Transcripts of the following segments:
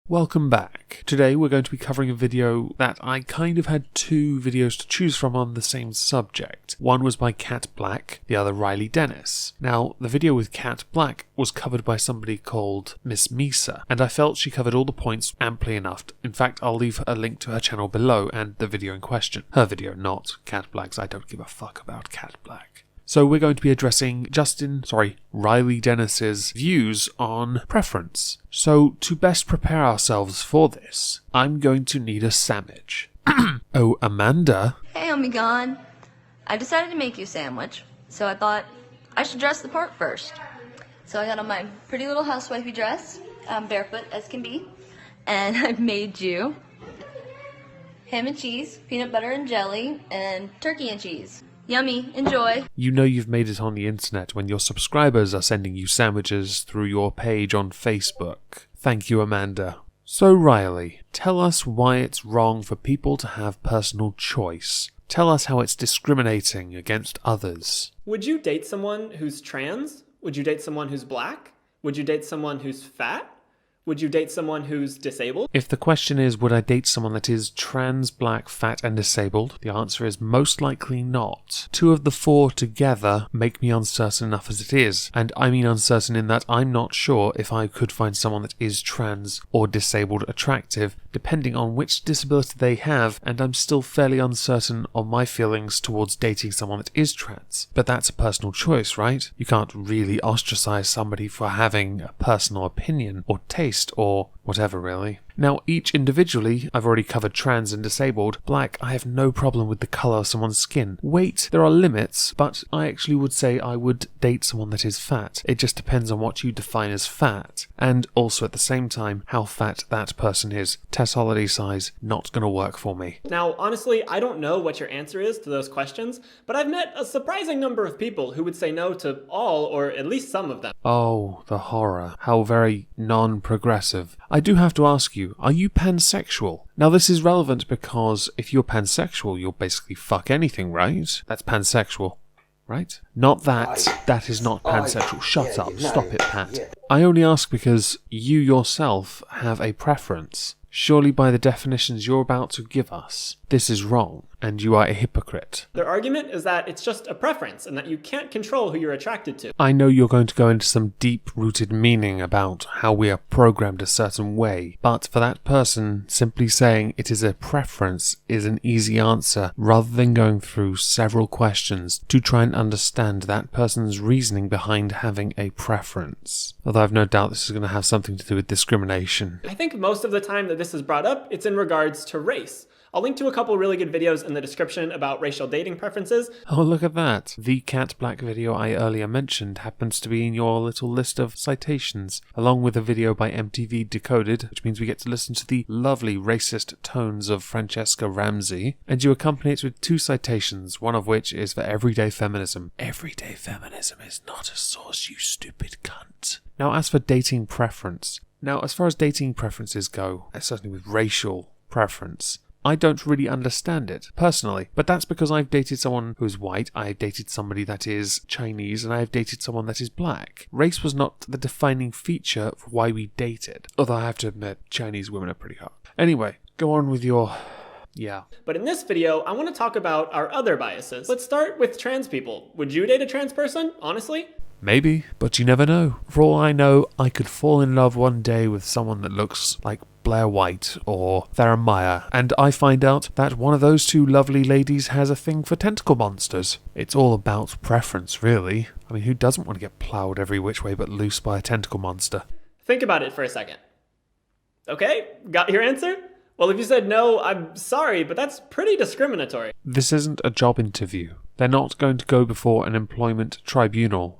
Welcome back. Today we're going to be covering a video that I kind of had two videos to choose from on the same subject. One was by Cat Black, the other Riley Dennis. Now, the video with Cat Black was covered by somebody called Miss Misa, and I felt she covered all the points amply enough. In fact, I'll leave a link to her channel below and the video in question. Her video, not Cat Black's. I don't give a fuck about Cat Black. So we're going to be addressing Riley Dennis's views on preference. So to best prepare ourselves for this, I'm going to need a sandwich. Oh, Amanda. Hey, Omegon. I decided to make you a sandwich, so I thought I should dress the part first. So I got on my pretty little housewifey dress, barefoot as can be, and I've made you ham and cheese, peanut butter and jelly, and turkey and cheese. Yummy. Enjoy. You know you've made it on the internet when your subscribers are sending you sandwiches through your page on Facebook. Thank you, Amanda. So, Riley, tell us why it's wrong for people to have personal choice. Tell us how it's discriminating against others. Would you date someone who's trans? Would you date someone who's black? Would you date someone who's fat? Would you date someone who's disabled? If the question is, would I date someone that is trans, black, fat, and disabled? The answer is most likely not. Two of the four together make me uncertain enough as it is. And I mean uncertain in that I'm not sure if I could find someone that is trans or disabled attractive, depending on which disability they have, and I'm still fairly uncertain on my feelings towards dating someone that is trans. But that's a personal choice, right? You can't really ostracize somebody for having a personal opinion or taste or whatever, really. Now, each individually, I've already covered trans and disabled. Black, I have no problem with the colour of someone's skin. Weight, there are limits, but I actually would say I would date someone that is fat. It just depends on what you define as fat, and also at the same time, how fat that person is. Tess Holiday size, not gonna work for me. Now, honestly, I don't know what your answer is to those questions, but I've met a surprising number of people who would say no to all, or at least some of them. Oh, the horror. How very non-progressive. I do have to ask you, are you pansexual? Now this is relevant because if you're pansexual, you'll basically fuck anything, right? That's pansexual, right? Not that. That is not pansexual. Shut up. Stop it, Pat. I only ask because you yourself have a preference. Surely by the definitions you're about to give us, this is wrong, and you are a hypocrite. Their argument is that it's just a preference, and that you can't control who you're attracted to. I know you're going to go into some deep-rooted meaning about how we are programmed a certain way, but for that person, simply saying it is a preference is an easy answer, rather than going through several questions to try and understand that person's reasoning behind having a preference. Although I've no doubt this is going to have something to do with discrimination. I think most of the time that this is brought up, it's in regards to race. I'll link to a couple really good videos in the description about racial dating preferences. Oh, look at that. The Cat Black video I earlier mentioned happens to be in your little list of citations, along with a video by MTV Decoded, which means we get to listen to the lovely racist tones of Francesca Ramsey, and you accompany it with two citations, one of which is for Everyday Feminism. Everyday Feminism is not a source, you stupid cunt. Now, as for dating preference. Now, as far as dating preferences go, certainly with racial preference, I don't really understand it, personally. But that's because I've dated someone who's white, I've dated somebody that is Chinese, and I've dated someone that is black. Race was not the defining feature for why we dated. Although I have to admit, Chinese women are pretty hot. Anyway, go on with your... yeah. But in this video, I want to talk about our other biases. Let's start with trans people. Would you date a trans person, honestly? Maybe, but you never know. For all I know, I could fall in love one day with someone that looks like Blair White or Theramaya, and I find out that one of those two lovely ladies has a thing for tentacle monsters. It's all about preference, really. I mean, who doesn't want to get ploughed every which way but loose by a tentacle monster? Think about it for a second. Okay, got your answer? Well, if you said no, I'm sorry, but that's pretty discriminatory. This isn't a job interview. They're not going to go before an employment tribunal,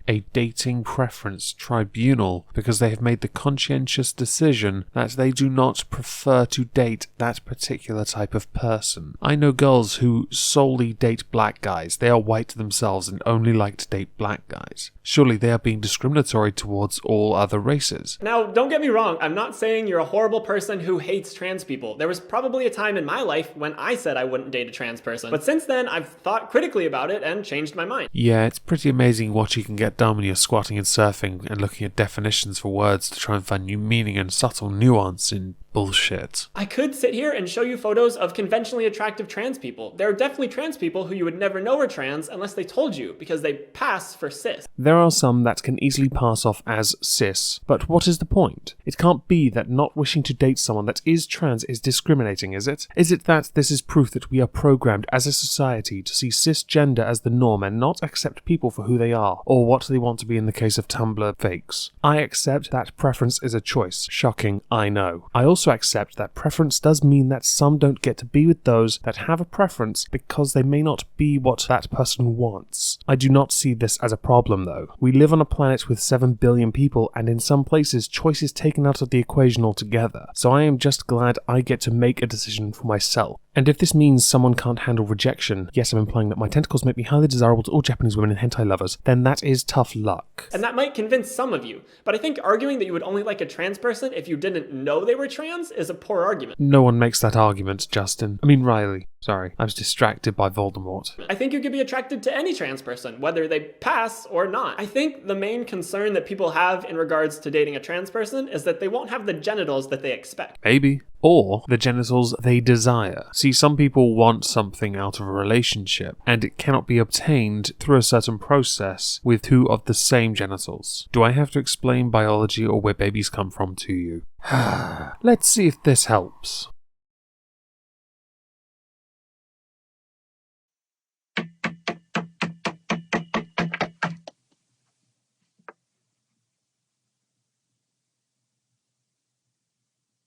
a dating preference tribunal, because they have made the conscientious decision that they do not prefer to date that particular type of person. I know girls who solely date black guys. They are white themselves and only like to date black guys. Surely they are being discriminatory towards all other races. Now, don't get me wrong, I'm not saying you're a horrible person who hates trans people. There was probably a time in my life when I said I wouldn't date a trans person, but since then I've thought critically about it and changed my mind. Yeah, it's pretty amazing what you can get done when you're squatting and surfing and looking at definitions for words to try and find new meaning and subtle nuance in bullshit. I could sit here and show you photos of conventionally attractive trans people. There are definitely trans people who you would never know are trans unless they told you, because they pass for cis. There are some that can easily pass off as cis, but what is the point? It can't be that not wishing to date someone that is trans is discriminating, is it? Is it that this is proof that we are programmed as a society to see cisgender as the norm and not accept people for who they are, or what they want to be in the case of Tumblr fakes? I accept that preference is a choice. Shocking, I know. I also accept that preference does mean that some don't get to be with those that have a preference because they may not be what that person wants. I do not see this as a problem though. We live on a planet with 7 billion people, and in some places choice is taken out of the equation altogether, so I am just glad I get to make a decision for myself. And if this means someone can't handle rejection, yes, I'm implying that my tentacles make me highly desirable to all Japanese women and hentai lovers, then that is tough luck. And that might convince some of you, but I think arguing that you would only like a trans person if you didn't know they were trans is a poor argument. No one makes that argument, Justin. Riley. Sorry, I was distracted by Voldemort. I think you could be attracted to any trans person, whether they pass or not. I think the main concern that people have in regards to dating a trans person is that they won't have the genitals that they expect. Maybe. Or the genitals they desire. See, some people want something out of a relationship, and it cannot be obtained through a certain process with two of the same genitals. Do I have to explain biology or where babies come from to you? Let's see if this helps.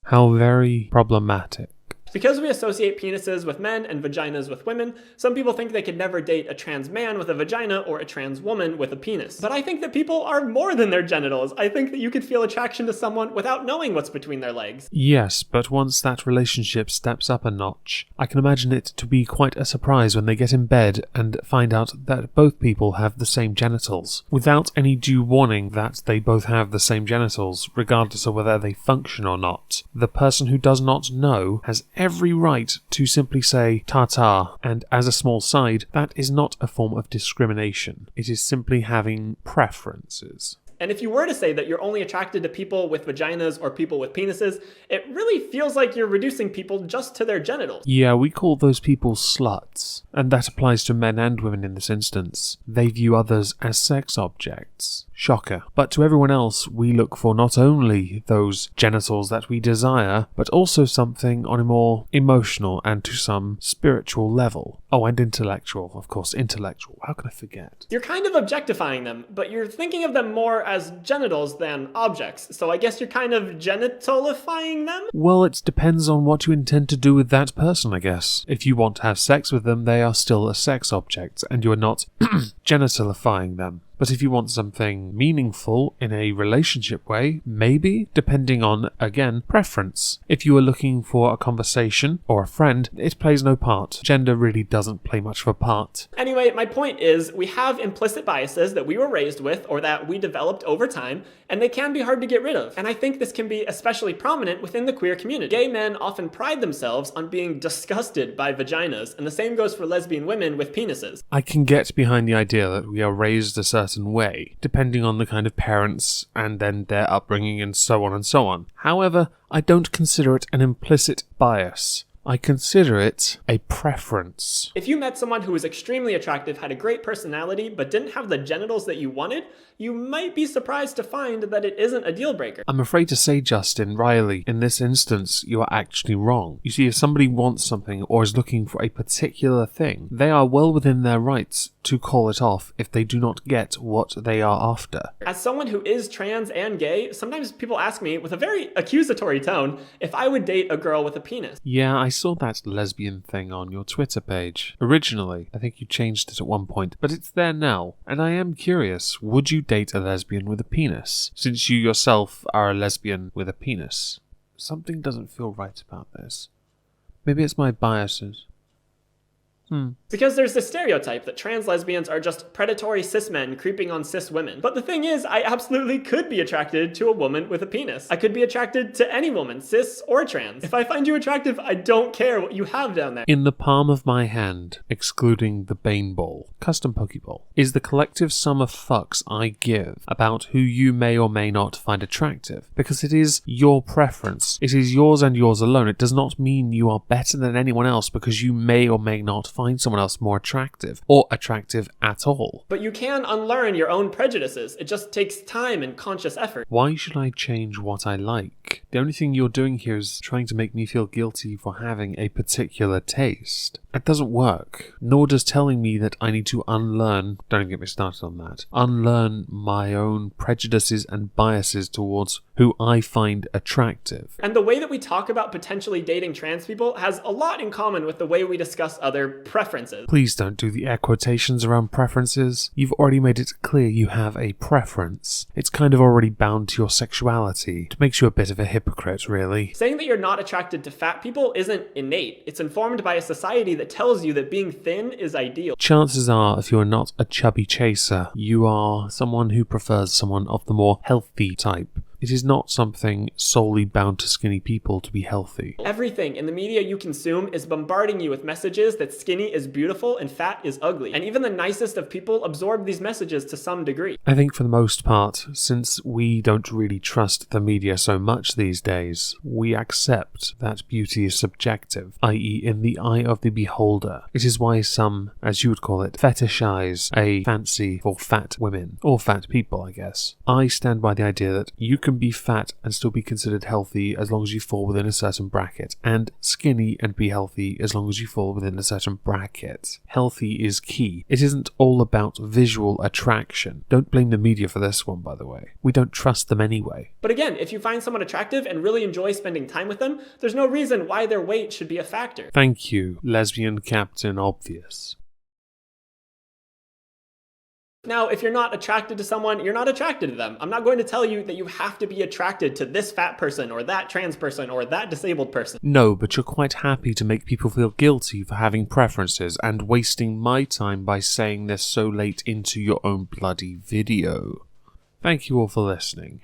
How very problematic. Because we associate penises with men and vaginas with women, some people think they could never date a trans man with a vagina or a trans woman with a penis. But I think that people are more than their genitals. I think that you could feel attraction to someone without knowing what's between their legs. Yes, but once that relationship steps up a notch, I can imagine it to be quite a surprise when they get in bed and find out that both people have the same genitals, without any due warning that they both have the same genitals, regardless of whether they function or not. The person who does not know has every right to simply say ta-ta, and as a small side, that is not a form of discrimination. It is simply having preferences. And if you were to say that you're only attracted to people with vaginas or people with penises, it really feels like you're reducing people just to their genitals. Yeah, we call those people sluts, and that applies to men and women in this instance. They view others as sex objects. Shocker. But to everyone else, we look for not only those genitals that we desire, but also something on a more emotional and to some spiritual level. Oh, and intellectual, of course, intellectual. How can I forget? You're kind of objectifying them, but you're thinking of them more as genitals than objects, so I guess you're kind of genitalifying them? Well, it depends on what you intend to do with that person, I guess. If you want to have sex with them, they are still a sex object, and you are not genitalifying them. But if you want something meaningful in a relationship way, maybe, depending on, again, preference. If you are looking for a conversation or a friend, it plays no part. Gender really doesn't play much of a part. Anyway, my point is, we have implicit biases that we were raised with or that we developed over time, and they can be hard to get rid of. And I think this can be especially prominent within the queer community. Gay men often pride themselves on being disgusted by vaginas, and the same goes for lesbian women with penises. I can get behind the idea that we are raised a certain way, depending on the kind of parents and then their upbringing and so on and so on. However, I don't consider it an implicit bias. I consider it a preference. If you met someone who was extremely attractive, had a great personality, but didn't have the genitals that you wanted, you might be surprised to find that it isn't a deal breaker. I'm afraid to say, Justin, Riley, in this instance, you are actually wrong. You see, if somebody wants something or is looking for a particular thing, they are well within their rights to call it off if they do not get what they are after. As someone who is trans and gay, sometimes people ask me, with a very accusatory tone, if I would date a girl with a penis. Yeah, I saw that lesbian thing on your Twitter page. Originally, I think you changed it at one point, but it's there now. And I am curious, would you date a lesbian with a penis? Since you yourself are a lesbian with a penis. Something doesn't feel right about this. Maybe it's my biases. Because there's this stereotype that trans lesbians are just predatory cis men creeping on cis women. But the thing is, I absolutely could be attracted to a woman with a penis. I could be attracted to any woman, cis or trans. If I find you attractive, I don't care what you have down there. In the palm of my hand, excluding the Bane Ball, custom Pokeball, is the collective sum of fucks I give about who you may or may not find attractive. Because it is your preference. It is yours and yours alone. It does not mean you are better than anyone else because you may or may not find someone else more attractive, or attractive at all. But you can unlearn your own prejudices. It just takes time and conscious effort. Why should I change what I like? The only thing you're doing here is trying to make me feel guilty for having a particular taste. That doesn't work. Nor does telling me that I need to unlearn, don't get me started on that, unlearn my own prejudices and biases towards who I find attractive. And the way that we talk about potentially dating trans people has a lot in common with the way we discuss other preferences. Please don't do the air quotations around preferences. You've already made it clear you have a preference. It's kind of already bound to your sexuality. It makes you a bit of a hypocrite, really. Saying that you're not attracted to fat people isn't innate. It's informed by a society that tells you that being thin is ideal. Chances are, if you are not a chubby chaser, you are someone who prefers someone of the more healthy type. It is not something solely bound to skinny people to be healthy. Everything in the media you consume is bombarding you with messages that skinny is beautiful and fat is ugly. And even the nicest of people absorb these messages to some degree. I think for the most part, since we don't really trust the media so much these days, we accept that beauty is subjective, i.e. in the eye of the beholder. It is why some, as you would call it, fetishize a fancy for fat women, or fat people, I guess. I stand by the idea that you can be fat and still be considered healthy as long as you fall within a certain bracket, and skinny and be healthy as long as you fall within a certain bracket. Healthy is key. It isn't all about visual attraction. Don't blame the media for this one, by the way. We don't trust them anyway. But again, if you find someone attractive and really enjoy spending time with them, there's no reason why their weight should be a factor. Thank you, lesbian Captain Obvious. Now, if you're not attracted to someone, you're not attracted to them. I'm not going to tell you that you have to be attracted to this fat person or that trans person or that disabled person. No, but you're quite happy to make people feel guilty for having preferences and wasting my time by saying this so late into your own bloody video. Thank you all for listening.